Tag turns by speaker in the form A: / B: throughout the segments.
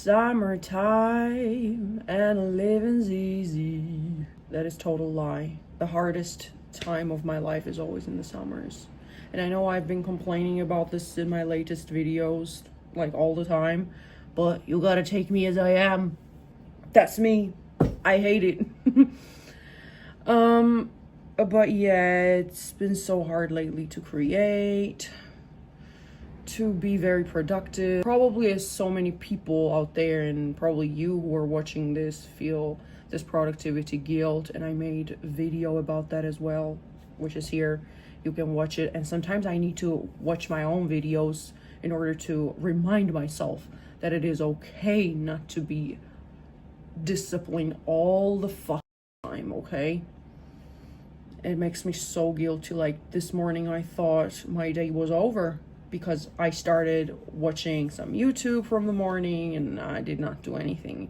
A: summertime and living's easy. That is total lie. The hardest time of my life is always in the summers. And I know I've been complaining about this in my latest videos, like all the time, but you gotta take me as I am. That's me. I hate it. But yeah, it's been so hard lately to create, to be very productive. Probably as so many people out there, and probably you who are watching this, feel this productivity guilt, and I made a video about that as well, which is here. You can watch it, and sometimes I need to watch my own videos in order to remind myself that it is okay not to be disciplined all the fucking time, okay? It makes me so guilty. Like this morning I thought my day was over because I started watching some YouTube from the morning and I did not do anything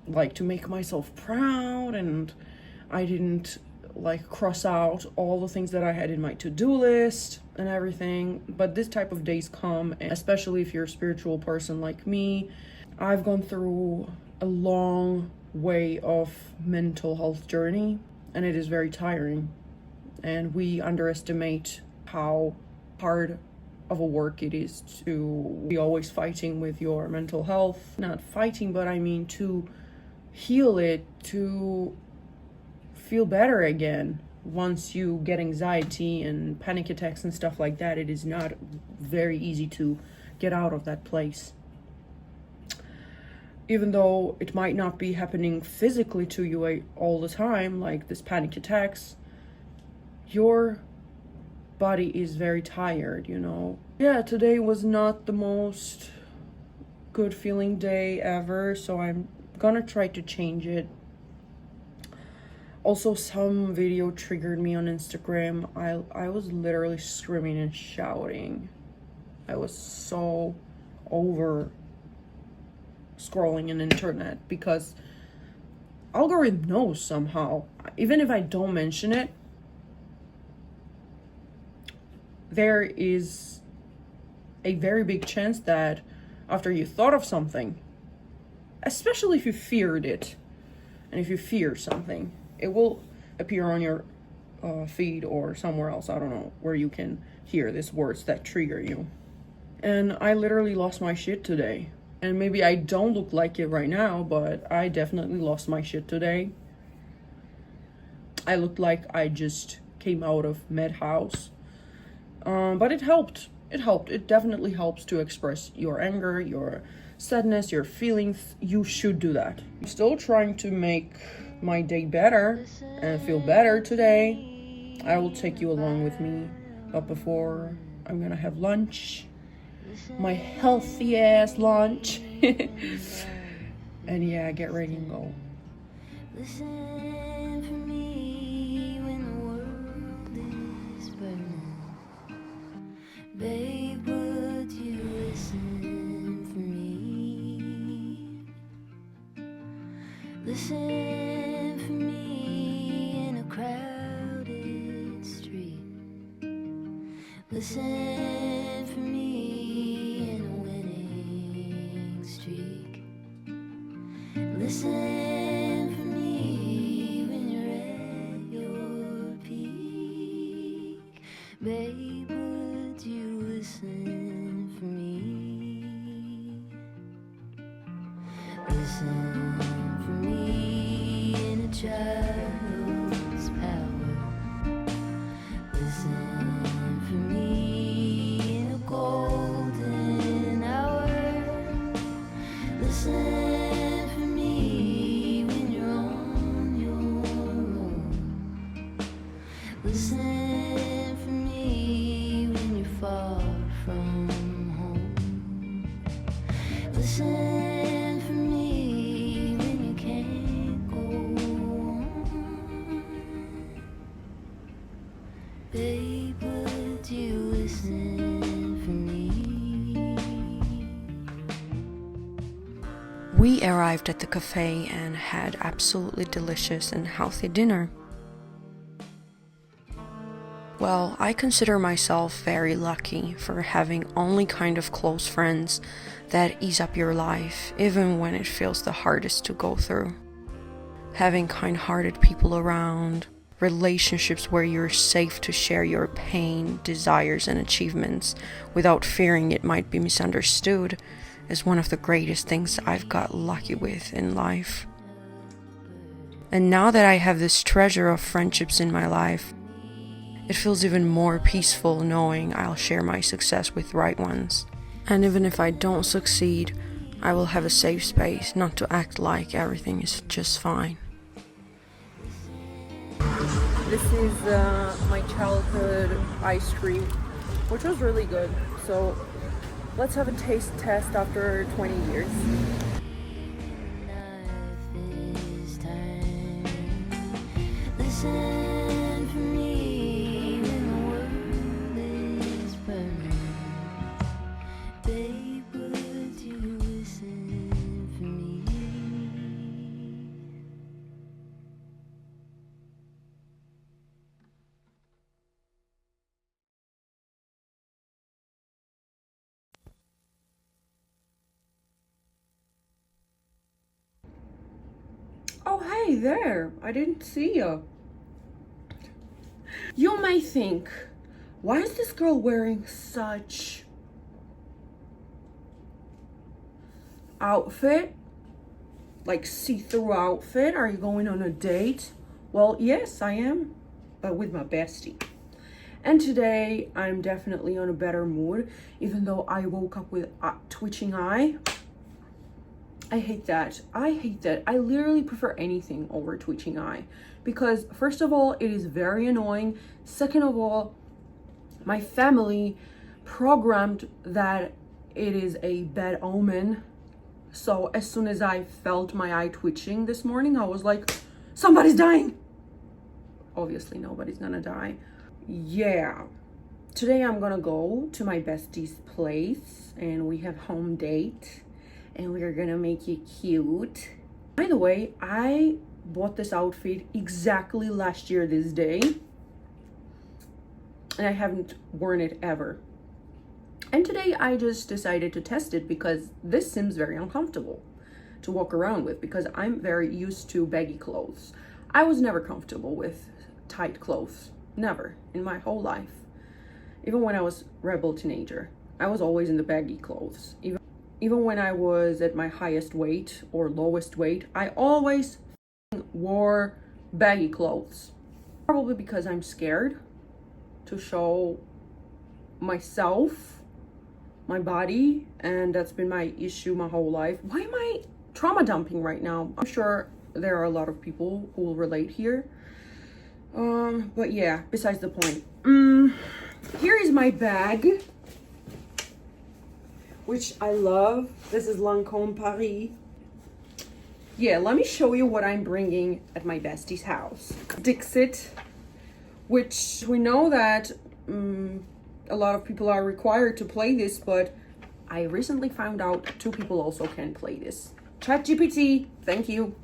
A: like to make myself proud, and I didn't like cross out all the things that I had in my to-do list and everything. But this type of days come, and especially if you're a spiritual person like me. I've gone through a long way of mental health journey, and it is very tiring, and we underestimate how hard of a work it is to be always fighting with your mental health. Not fighting, but I mean to heal it, to feel better again. Once you get anxiety and panic attacks and stuff like that, it is not very easy to get out of that place. Even though it might not be happening physically to you all the time, like this panic attacks, your body is very tired, you know. Yeah, today was not the most good feeling day ever, so I'm gonna try to change it. Also, some video triggered me on Instagram. I was literally screaming and shouting. I was so over scrolling on internet because algorithm knows somehow. Even if I don't mention it, there is a very big chance that after you thought of something, especially if you feared it, and if you fear something, it will appear on your feed or somewhere else, I don't know, where you can hear these words that trigger you. And I literally lost my shit today. And maybe I don't look like it right now, but I definitely lost my shit today. I looked like I just came out of Madhouse. But it helped. It helped. It definitely helps to express your anger, your sadness, your feelings. You should do that. I'm still trying to make my day better and feel better today. I will take you along with me. But before, I'm gonna have lunch. My healthy ass lunch. And yeah, get ready and go.
B: Listen for me when the world is burning. Babe, would you listen for me? Listen for me in a crowded street. Listen for me in a winning streak. Listen for me when you're at your peak. Babe, would you listen for me? Listen for me in a child's power. Listen for me in a golden hour. Listen for me when you're on your own. Listen for me when you're far from home. Listen for me when you can't go on. Babe, would you listen for me?
C: We arrived at the cafe and had absolutely delicious and healthy dinner. Well, I consider myself very lucky for having only kind of close friends that ease up your life, even when it feels the hardest to go through. Having kind-hearted people around, relationships where you're safe to share your pain, desires, and achievements without fearing it might be misunderstood is one of the greatest things I've got lucky with in life. And now that I have this treasure of friendships in my life, it feels even more peaceful knowing I'll share my success with the right ones. And even if I don't succeed, I will have a safe space not to act like everything is just fine.
A: This is my childhood ice cream, which was really good. So let's have a taste test after 20 years.
B: Listen for me when the world is burning. Babe, would you listen for me?
A: Oh, hey there. I didn't see you. You may think, why is this girl wearing such outfit? Like see-through outfit? Are you going on a date? Well, yes, I am, but with my bestie. And today I'm definitely on a better mood, even though I woke up with a twitching eye. I hate that. I hate that. I literally prefer anything over twitching eye because first of all, it is very annoying. Second of all, my family programmed that it is a bad omen. So as soon as I felt my eye twitching this morning, I was like, somebody's dying. Obviously, nobody's gonna die. Yeah. Today I'm gonna go to my bestie's place and we have home date. And we're gonna make it cute. By the way, I bought this outfit exactly last year this day. And I haven't worn it ever. And today I just decided to test it because this seems very uncomfortable to walk around with because I'm very used to baggy clothes. I was never comfortable with tight clothes. Never in my whole life. Even when I was rebel teenager, I was always in the baggy clothes. Even when I was at my highest weight or lowest weight, I always wore baggy clothes. Probably because I'm scared to show myself, my body, and that's been my issue my whole life. Why am I trauma dumping right now? I'm sure there are a lot of people who will relate here. But yeah, besides the point. Here is my bag, which I love. This is Lancôme Paris. Yeah, let me show you what I'm bringing at my bestie's house. Dixit, which we know that a lot of people are required to play this, but I recently found out 2 people also can play this. ChatGPT, thank you.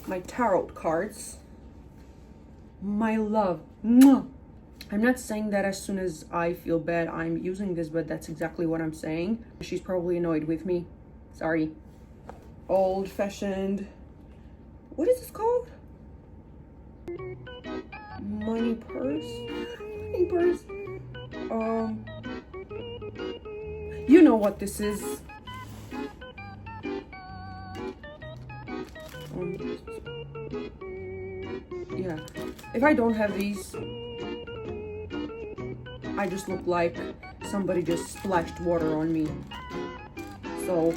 A: My tarot cards. My love. Mwah. I'm not saying that as soon as I feel bad I'm using this, but that's exactly what I'm saying. She's probably annoyed with me. Sorry. Old-fashioned. What is this called? Money purse? Money purse? You know what this is. Yeah. If I don't have these, I just look like somebody just splashed water on me. So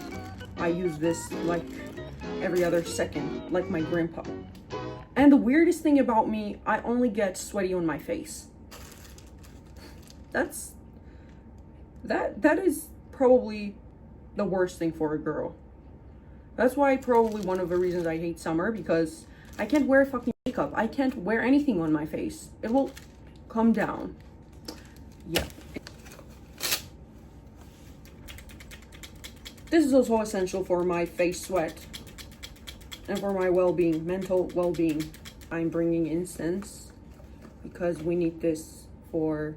A: I use this like every other second, like my grandpa. And the weirdest thing about me, I only get sweaty on my face. That is probably the worst thing for a girl. That's why probably one of the reasons I hate summer, because I can't wear fucking makeup. I can't wear anything on my face. It will come down. Yeah. This is also essential for my face sweat and for my well-being, mental well-being. I'm bringing incense because we need this for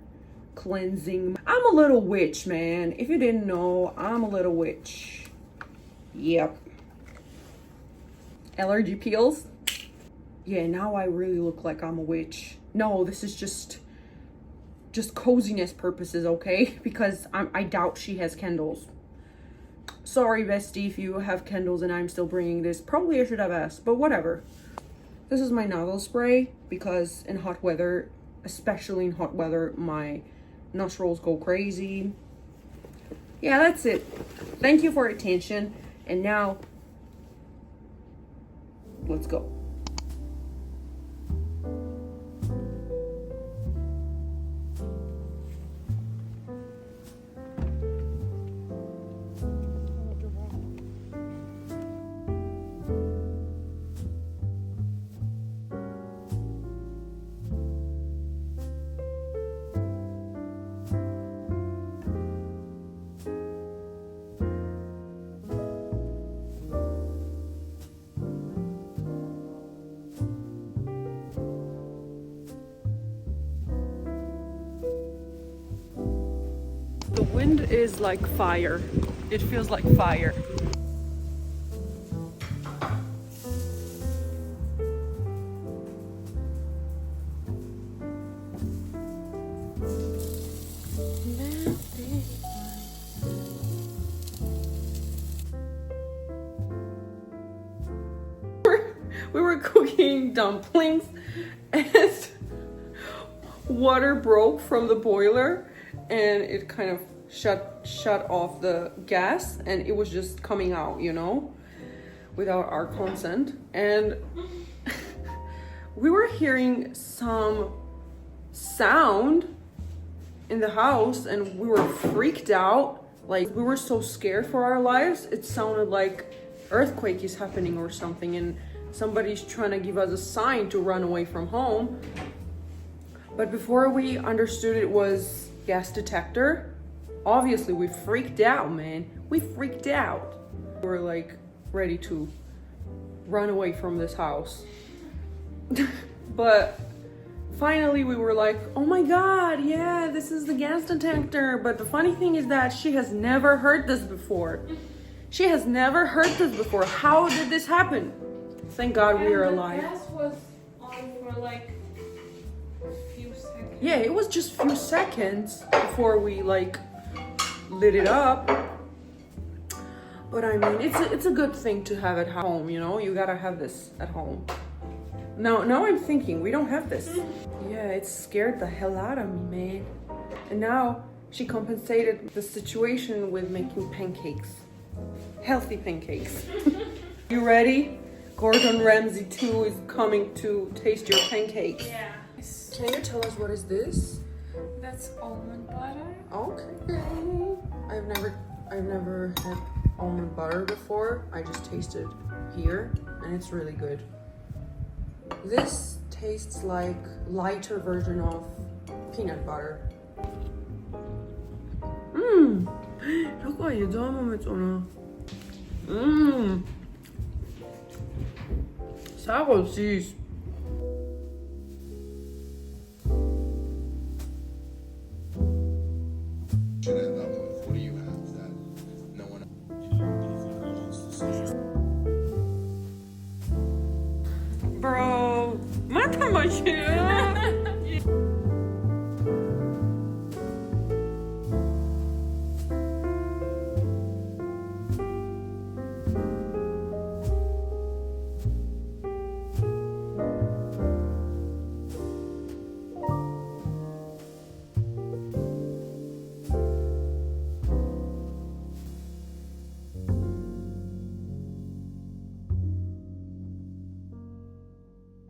A: cleansing. I'm a little witch, man. If you didn't know, I'm a little witch. Yep. Allergy peels. Yeah, now I really look like I'm a witch. No, this is just coziness purposes, okay? Because I doubt she has candles. Sorry, bestie, if you have candles and I'm still bringing this. Probably I should have asked, but whatever. This is my nostril spray because in hot weather, especially in hot weather, my nostrils go crazy. Yeah, that's it. Thank you for your attention. And now, let's go. The wind is like fire. It feels like fire. We were cooking dumplings and water broke from the boiler and it kind of shut off the gas and it was just coming out, you know, without our consent. And we were hearing some sound in the house and we were freaked out. Like, we were so scared for our lives. It sounded like earthquake is happening or something and somebody's trying to give us a sign to run away from home. But before we understood it was gas detector, obviously we freaked out, man. We freaked out. We were like ready to run away from this house. But finally we were like, oh my God, yeah, this is the gas detector. But the funny thing is that she has never heard this before. She has never heard this before. How did this happen? Thank God we are alive.
D: The gas was on for like a few seconds.
A: Yeah, it was just a few seconds before we like lit it up. But I mean, it's a good thing to have at home, you know? You gotta have this at home. Now I'm thinking, we don't have this. Yeah, it scared the hell out of me, man. And now she compensated the situation with making pancakes. Healthy pancakes. You ready? Gordon Ramsay 2 is coming to taste your pancakes.
D: Yeah.
A: Can you tell us what is this?
D: That's almond butter.
A: Okay. I've never had almond butter before. I just tasted here and it's really good. This tastes like lighter version of peanut butter. 잠깐 얘도 한 번 했잖아. 사과 cheese.
E: What do you have that no one
A: Bro, mata macie.